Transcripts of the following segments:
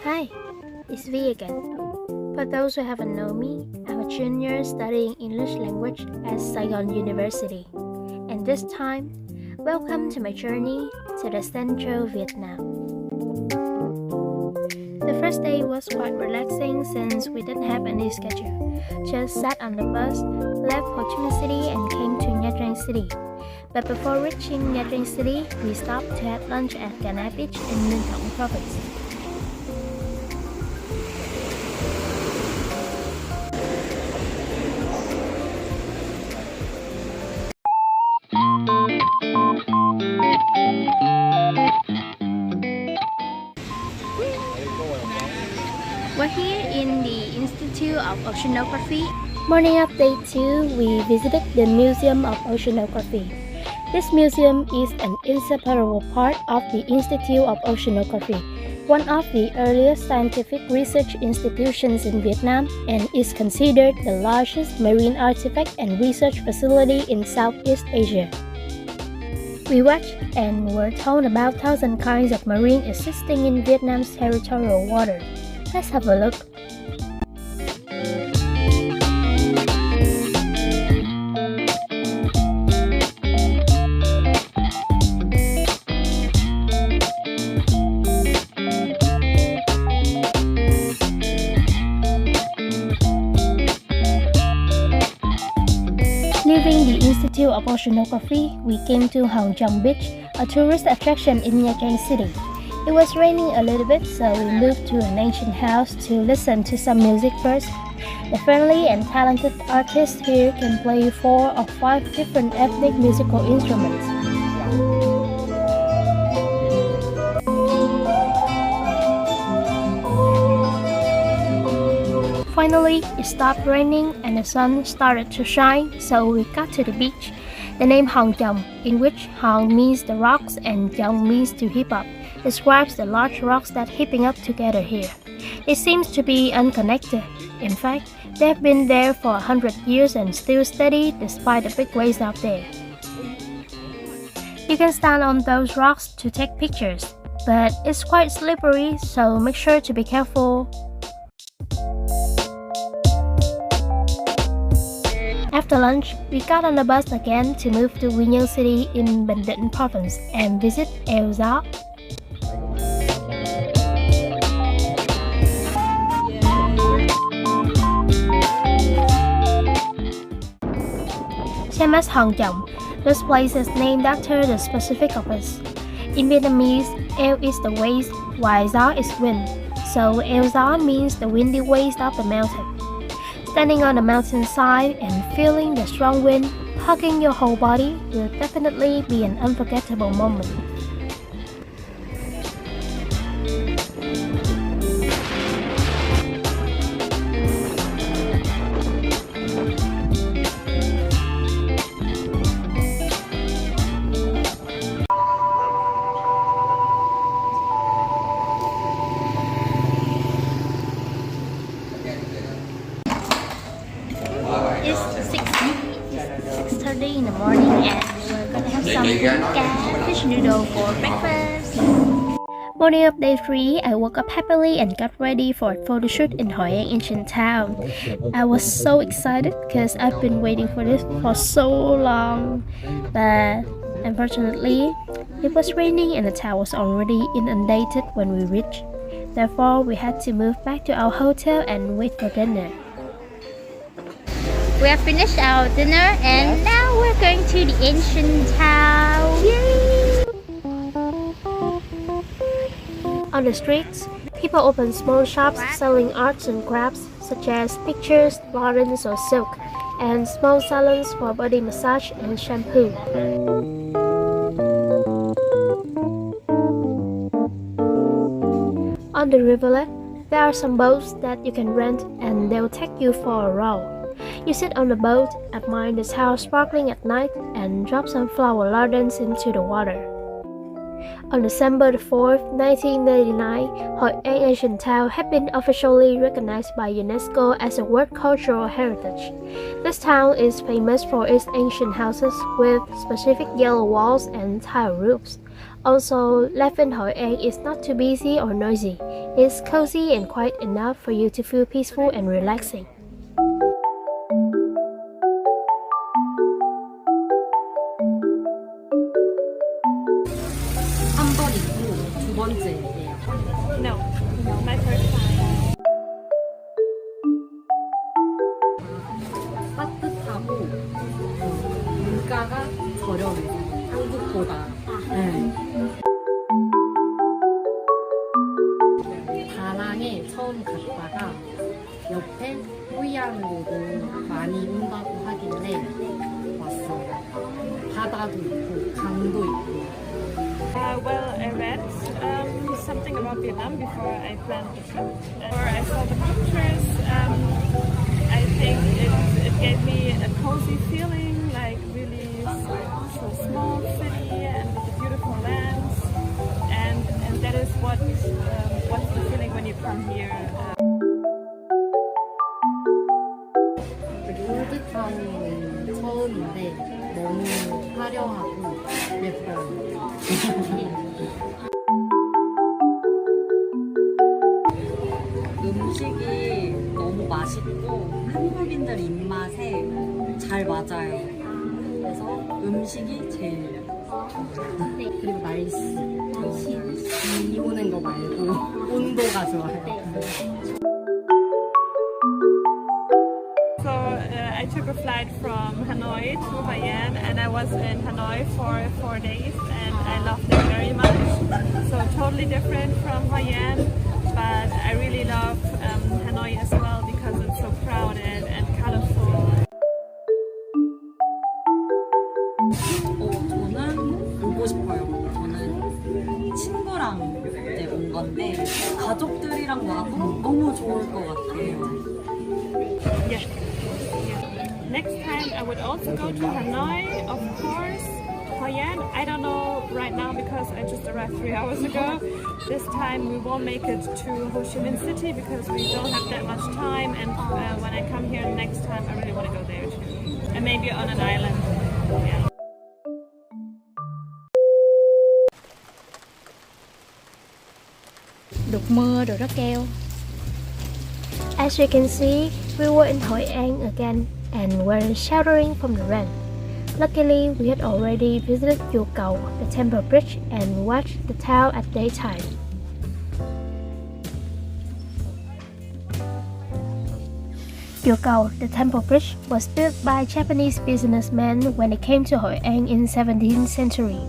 Hi, it's V again. For those who haven't known me, I'm a junior studying English language at Saigon University. And this time, welcome to my journey to the central Vietnam. The first day was quite relaxing since we didn't have any schedule. Just sat on the bus, left Ho Chi Minh City and came to Nha Trang City. But before reaching Nha Trang City, we stopped to have lunch at Cana Beach in Phỏng province. We're here in the Institute of Oceanography. Morning of day 2, we visited the Museum of Oceanography. This museum is an inseparable part of the Institute of Oceanography, one of the earliest scientific research institutions in Vietnam, and is considered the largest marine artifact and research facility in Southeast Asia. We watched and were told about 1,000 kinds of marine existing in Vietnam's territorial water. Let's have a look. Leaving the Institute of Oceanography, we came to Hòn Chồng Beach, a tourist attraction in Nha Trang City. It was raining a little bit, so we moved to an ancient house to listen to some music first. The friendly and talented artists here can play 4 or 5 different ethnic musical instruments. Finally, it stopped raining and the sun started to shine, so we got to the beach. The name Hòn Chồng, in which Hòn means the rocks and Chồng means to heap up, describes the large rocks that heaping up together here. It seems to be unconnected. In fact, they've been there for 100 years and still steady despite the big waves out there. You can stand on those rocks to take pictures, but it's quite slippery, so make sure to be careful. After lunch, we got on the bus again to move to Quy Nhơn City in Bình Định province and visit Eo Gió. Same as Hòn Chồng, this place is named after the specific office. In Vietnamese, Eo is the waves, while Gió is wind, so Eo Gió means the windy waves of the mountain. Standing on the mountainside and feeling the strong wind hugging your whole body will definitely be an unforgettable moment. It's 6:30 in the morning and we're gonna have some fish noodle for breakfast. Morning of day 3, I woke up happily and got ready for a photo shoot in Hội An ancient town. I was so excited because I've been waiting for this for so long, but unfortunately, it was raining and the town was already inundated when we reached. Therefore, we had to move back to our hotel and wait for dinner. We have finished our dinner and now we're going to the ancient town. Yay! On the streets, people open small shops selling arts and crafts such as pictures, gardens or silk, and small salons for body massage and shampoo. On the rivulet, there are some boats that you can rent and they'll take you for a row. You sit on the boat, admire the town sparkling at night, and drop some flower lardons into the water. On December 4th, 1999, Hội An Ancient Town had been officially recognized by UNESCO as a World Cultural Heritage. This town is famous for its ancient houses with specific yellow walls and tile roofs. Also, life in Hội An is not too busy or noisy. It's cozy and quiet enough for you to feel peaceful and relaxing. 두 번째예요. No, my first time. 따뜻하고 물가가 저렴해요. 한국보다. 네. 다낭에 처음 갔다가 옆에 호이안으로도 많이 온다고 하길래 왔어요. 바다도 있고 강도 있고. Well, I read something about Vietnam before I planned the trip. Or I saw the pictures. I think it gave me a cozy feeling, like really so small city and with the beautiful lands, and that is what's the feeling when you come here. 올드타운은 처음인데 너무 화려하고 예뻐요. 음식이 너무 맛있고 한국인들 입맛에 잘 맞아요. 그래서 음식이 제일 좋아요. 그리고 날씨. 비 오는 거 말고 온도가 좋아요. So I took a flight from Hanoi to Hoi An, and I was in Hanoi for 4 days, and I loved it very much. So totally different from Hoi An, but I really love Hanoi as well because it's so crowded and colorful. 저는 오고 싶어요. 저는 친구랑 이제 온 건데 가족들이랑 와도 너무 좋을 것 같아요. Yes. Next time I would also go to Hanoi, of course. Hoi An, I don't know right now because I just arrived 3 hours ago. This time we won't make it to Ho Chi Minh City because we don't have that much time, and when I come here next time I really want to go there too. And maybe on an island. Yeah. Đột mưa rồi đó Keo. As you can see, we were in Hội An again and were sheltering from the rain. Luckily, we had already visited Queo, the temple bridge, and watched the town at daytime. Queo, the temple bridge, was built by Japanese businessmen when they came to Hội An in 17th century.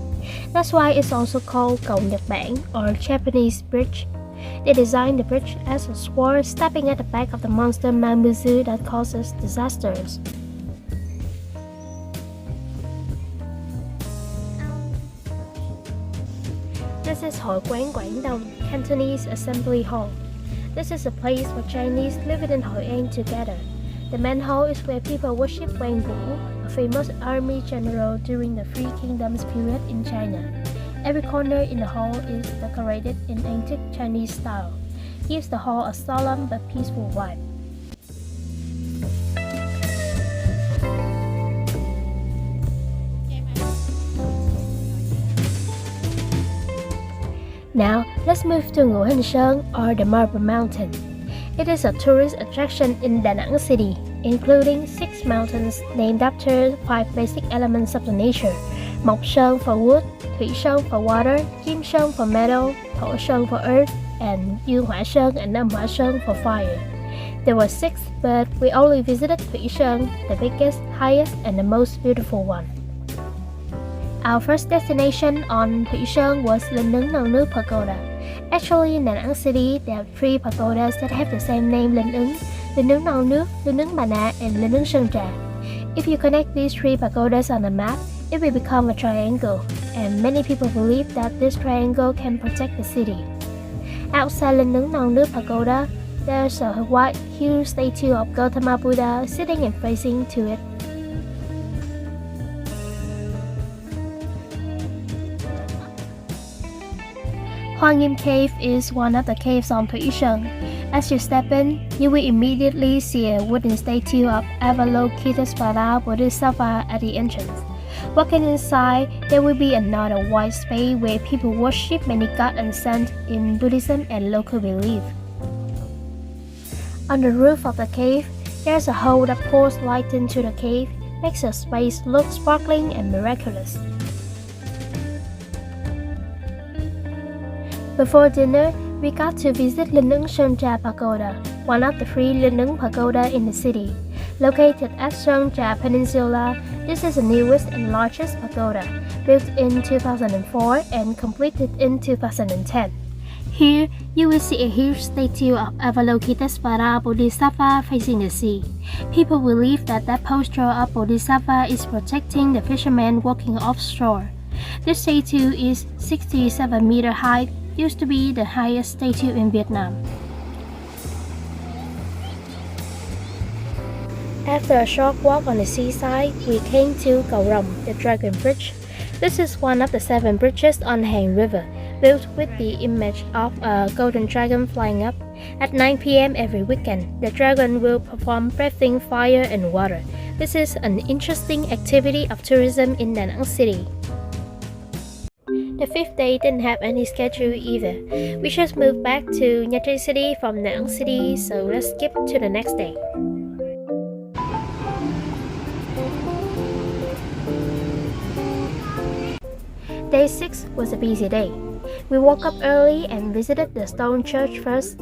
That's why it's also called cầu Nhật Bản or Japanese bridge. They designed the bridge as a sword stepping at the back of the monster Munzinger that causes disasters. This is Hội quán Quảng Đông, Cantonese Assembly Hall. This is a place for Chinese living in Hội An together. The main hall is where people worship Quang Vũ, a famous army general during the Three Kingdoms period in China. Every corner in the hall is decorated in antique Chinese style. Gives the hall a solemn but peaceful vibe. Now, let's move to Ngũ Hành Sơn or the Marble Mountain. It is a tourist attraction in Da Nang city, including 6 mountains named after 5 basic elements of the nature. Mộc Sơn for wood, Thủy Sơn for water, Kim Sơn for metal, Thổ Sơn for earth, and Dương Hỏa Sơn and Nam Hỏa Sơn for fire. There were 6, but we only visited Thủy Sơn, the biggest, highest, and the most beautiful one. Our first destination on Thủy Sơn was Linh Nướng Non Nước Pagoda. Actually, in Da Nang city, there are 3 pagodas that have the same name Linh Nướng Non Nước, Linh Nướng Bà Nà, and Linh Nướng Sơn Trà. If you connect these 3 pagodas on a map, it will become a triangle, and many people believe that this triangle can protect the city. Outside Linh Nướng Non Nước Pagoda, there's a white, huge statue of Gautama Buddha sitting and facing to it. Hoàng Nghiêm Cave is one of the caves on Thủy Sơn. As you step in, you will immediately see a wooden statue of Avalokitesvara Bodhisattva at the entrance. Walking inside, there will be another wide space where people worship many gods and saints in Buddhism and local belief. On the roof of the cave, there's a hole that pours light into the cave, makes the space look sparkling and miraculous. Before dinner, we got to visit Linh Ứng Sơn Trà Pagoda, one of the 3 Linh Ứng Pagoda in the city. Located at Sơn Trà Peninsula, this is the newest and largest pagoda, built in 2004 and completed in 2010. Here, you will see a huge statue of Avalokitesvara Bodhisattva facing the sea. People believe that posture of Bodhisattva is protecting the fishermen walking offshore. This statue is 67 meters high, used to be the highest statue in Vietnam. After a short walk on the seaside, we came to Cầu Rồng, the Dragon Bridge. This is one of the 7 bridges on Hàn River, built with the image of a golden dragon flying up. At 9 p.m. every weekend, the dragon will perform breathing fire and water. This is an interesting activity of tourism in Nẵng city. The 5th day didn't have any schedule either. We just moved back to Nha Trang city from Nẵng city, so let's skip to the next day. Day 6 was a busy day. We woke up early and visited the stone church first.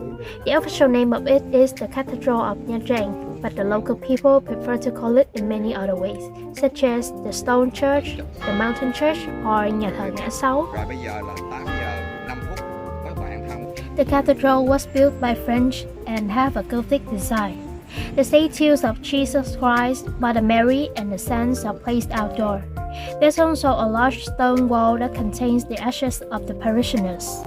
The official name of it is the Cathedral of Nha Trang, but the local people prefer to call it in many other ways, such as the stone church, the mountain church, or nhà thờ ngã sáu. The cathedral was built by French and have a Gothic design. The statues of Jesus Christ, Mother Mary, and the saints are placed outdoor. There's also a large stone wall that contains the ashes of the parishioners.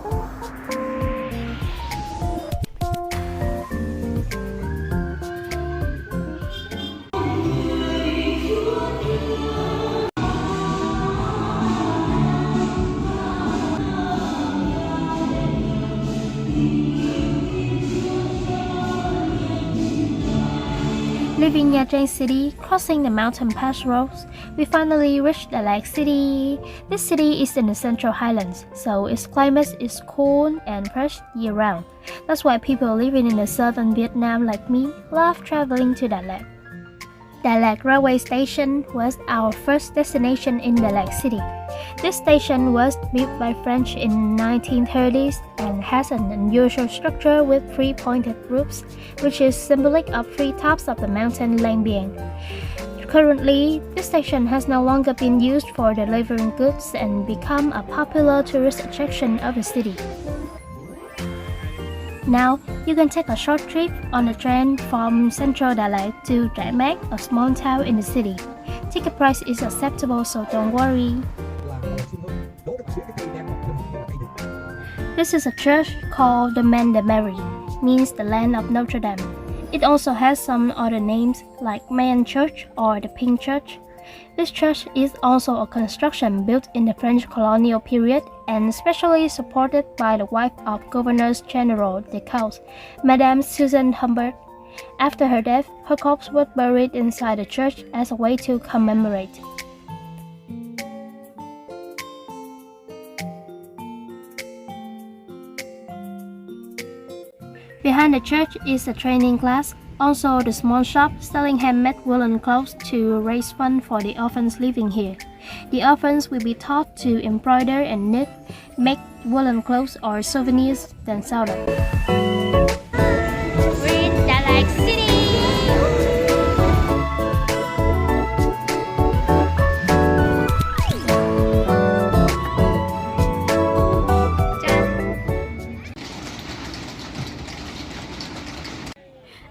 Leaving Nha Trang city, crossing the mountain pass roads, we finally reached Đà Lạt city. This city is in the central highlands, so its climate is cool and fresh year-round. That's why people living in the southern Vietnam like me love traveling to Đà Lạt. Đà Lạt railway station was our first destination in Đà Lạt city. This station was built by French in 1930s and has an unusual structure with 3 pointed roofs, which is symbolic of 3 tops of the mountain Lang Biang. Currently, this station has no longer been used for delivering goods and become a popular tourist attraction of the city. Now, you can take a short trip on the train from central Đà Lạt to Trải Mát, a small town in the city. Ticket price is acceptable, so don't worry. This is a church called the Man de Mary, means the land of Notre Dame. It also has some other names like Man Church or the Pink Church. This church is also a construction built in the French colonial period and specially supported by the wife of Governor General de Caux, Madame Susan Humbert. After her death, her corpse was buried inside the church as a way to commemorate. Behind the church is a training class, also the small shop selling handmade woolen clothes to raise funds for the orphans living here. The orphans will be taught to embroider and knit, make woolen clothes or souvenirs, then sell them. We're in Đà Lạt City!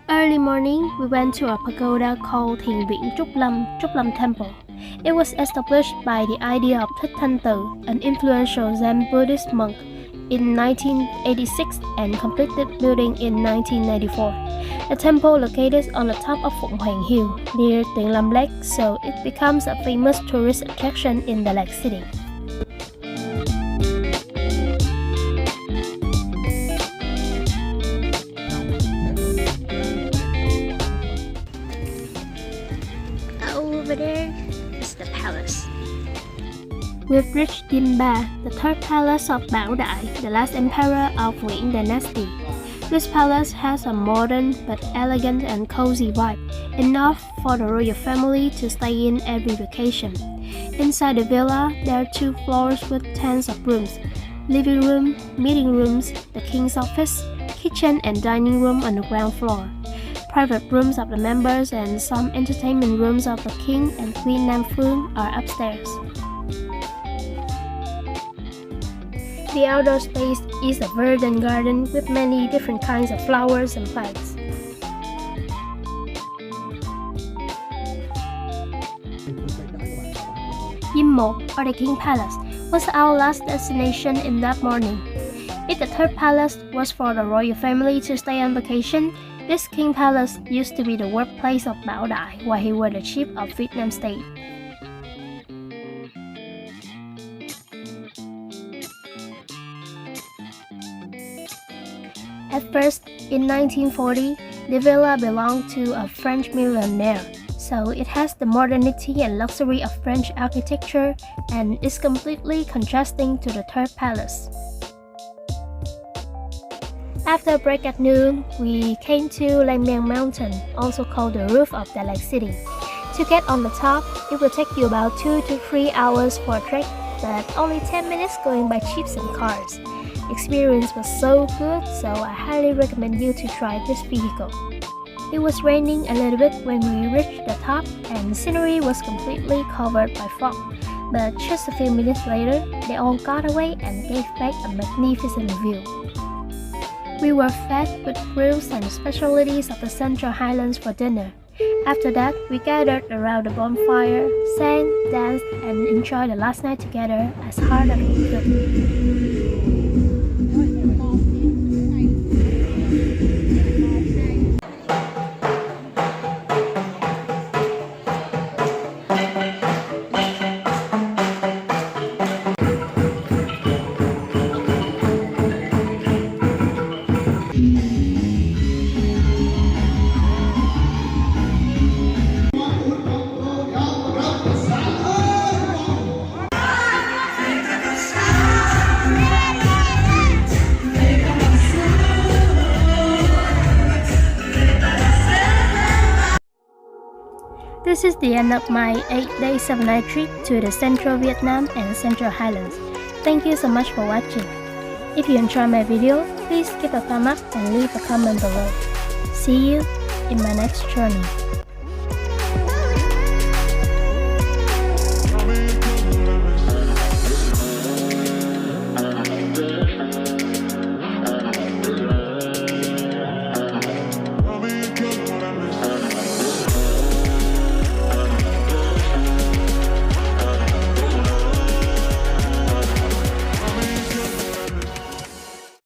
Early morning, we went to a pagoda called Thiền Viện Trúc Lâm Temple. It was established by the idea of Thích Thanh Từ, an influential Zen Buddhist monk, in 1986 and completed building in 1994. The temple located on the top of Phỏng Hill near Tiền Lâm Lake, so it becomes a famous tourist attraction in Đà Lạt city. We've reached Dimba, the third palace of Bảo Đại, the last emperor of Nguyễn dynasty. This palace has a modern but elegant and cozy vibe, enough for the royal family to stay in every vacation. Inside the villa, there are 2 floors with tons of rooms: living room, meeting rooms, the king's office, kitchen and dining room on the ground floor, private rooms of the members, and some entertainment rooms of the king and queen Nam Phương are upstairs. The outdoor space is a verdant garden with many different kinds of flowers and plants. Dinh Một, or the King Palace, was our last destination in that morning. If the third palace was for the royal family to stay on vacation, this King Palace used to be the workplace of Bảo Đại while he was the chief of Vietnam state. At first, in 1940, the villa belonged to a French millionaire, so it has the modernity and luxury of French architecture and is completely contrasting to the third palace. After a break at noon, we came to Lang Biang Mountain, also called the roof of Đà Lạt City. To get on the top, it will take you about 2 to 3 hours for a trek, but only 10 minutes going by jeeps and cars. Experience was so good, so I highly recommend you to try this vehicle. It was raining a little bit when we reached the top, and the scenery was completely covered by fog. But just a few minutes later, they all got away and gave back a magnificent view. We were fed with grills and specialties of the Central Highlands for dinner. After that, we gathered around the bonfire, sang, danced, and enjoyed the last night together as hard as we could. This is the end of my 8-day 7-night trip to the Central Vietnam and Central Highlands. Thank you so much for watching. If you enjoyed my video, please give a thumb up and leave a comment below. See you in my next journey.